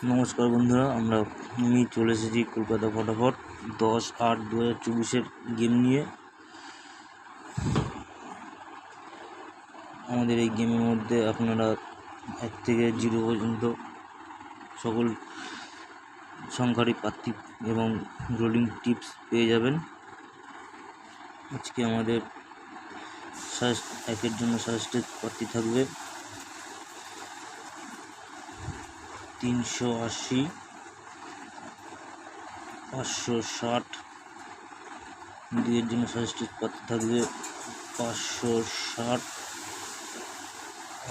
নমস্কার বন্ধুরা, আমি চলে এসেছি কলকাতা ফটাফট 10/8/2024 গেম নিয়ে। আমাদের এই গেমের মধ্যে আপনারা 1 থেকে 0 পর্যন্ত সকল সংখ্যারই প্রার্থী এবং রোলিং টিপস পেয়ে যাবেন। আজকে আমাদের 1-এর জন্য সাজেস্টেড প্রার্থী থাকবে 380, 560। 2-এর জন্য সাজেস্টেড প্রার্থী থাকবে 560,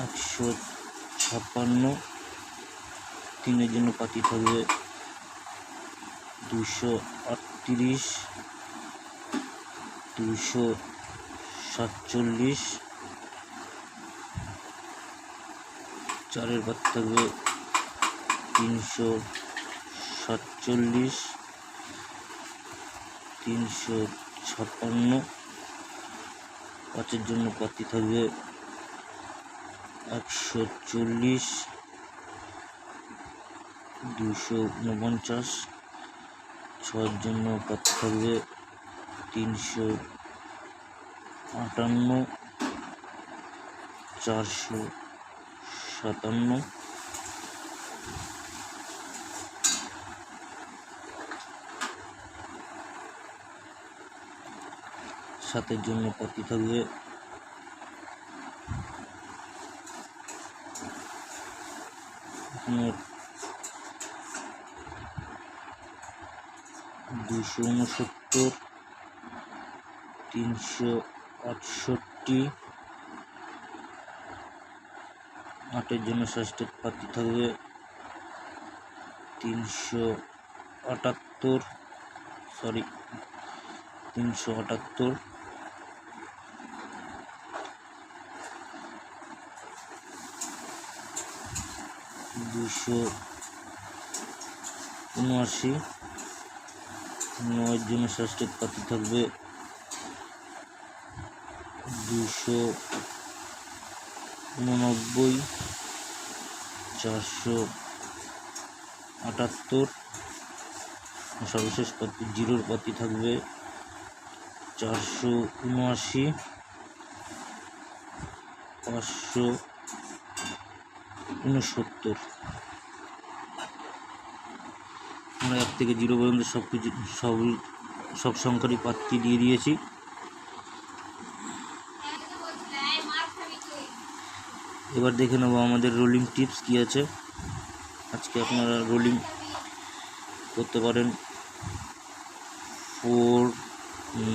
156। 3-এর জন্য প্রার্থী থাকবে 238, 247। 4-এর প্রার্থী থাকবে 347, 356। 5-এর জন্য প্রার্থী থাকবে 140, 249। 6-এর জন্য প্রার্থী থাকবে 358, 457। 7-এর জন্য প্রার্থী থাকবে 269, 368। 8-এর জন্য সাজেস্টেড প্রার্থী থাকবে 378, 279। 9-এর জন্য সাজেস্টেড প্রার্থী থাকবে 289, 478। সর্বশেষ প্রার্থী 0-এর প্রার্থী থাকবে 479, 569। আমরা 1 থেকে 0 পর্যন্ত সব সংখ্যারই প্রার্থী দিয়ে দিয়েছি। এবার দেখে নেব আমাদের রোলিং টিপস কি আছে। আজকে আপনারা রোলিং করতে পারেন 4,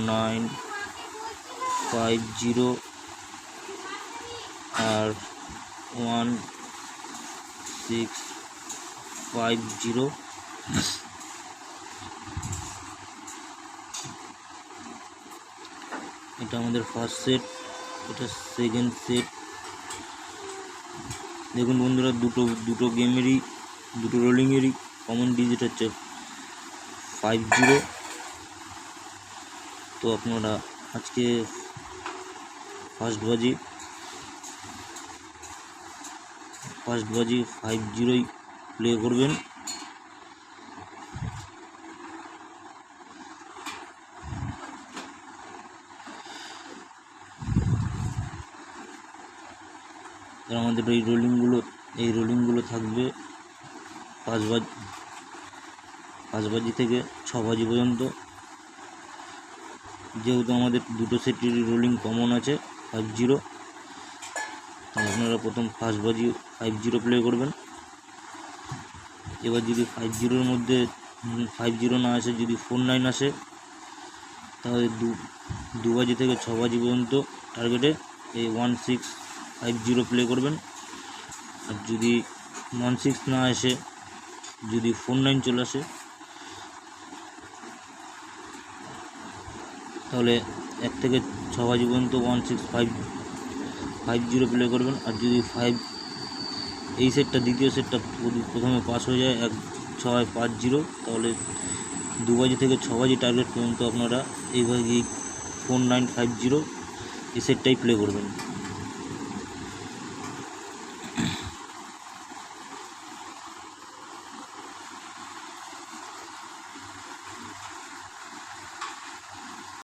9, 5, 0 আর 1, 6, 5, 0। এটা আমাদের ফার্স্ট সেট, এটা সেকেন্ড সেট। দেখুন বন্ধুরা, দুটো গেমেরই দুটো রোলিংয়েরই কমন ডিজিট হচ্ছে 50। তো আপনারা আজকে ফার্স্ট বাজি 50ই প্লে করবেন। আমাদের এই রোলিংগুলো থাকবে 5 বাজি থেকে 6 বাজি পর্যন্ত। যেহেতু আমাদের দুটো সেটেরই রোলিং কমন আছে 50, তো আপনারা প্রথম ফার্স্ট বাজি 50 প্লে করবেন। এবার যদি 50-এর মধ্যে 50 না আসে, যদি 49 আসে, তাহলে 2 বাজি থেকে 6 বাজি পর্যন্ত টার্গেটে এই 1650 প্লে করবেন। আর যদি 16 না আসে, যদি 49 চলে আসে, তাহলে 1 থেকে 6 বাজি পর্যন্ত 1650 প্লে করবেন। আর যদি এই সেটটা, দ্বিতীয় সেটটা প্রথমে পাস হয়ে যায় 1650, তাহলে 2 বাজি থেকে 6 বাজি টার্গেট পর্যন্ত আপনারা এইভাবে 4950 এই সেটটাই প্লে করবেন।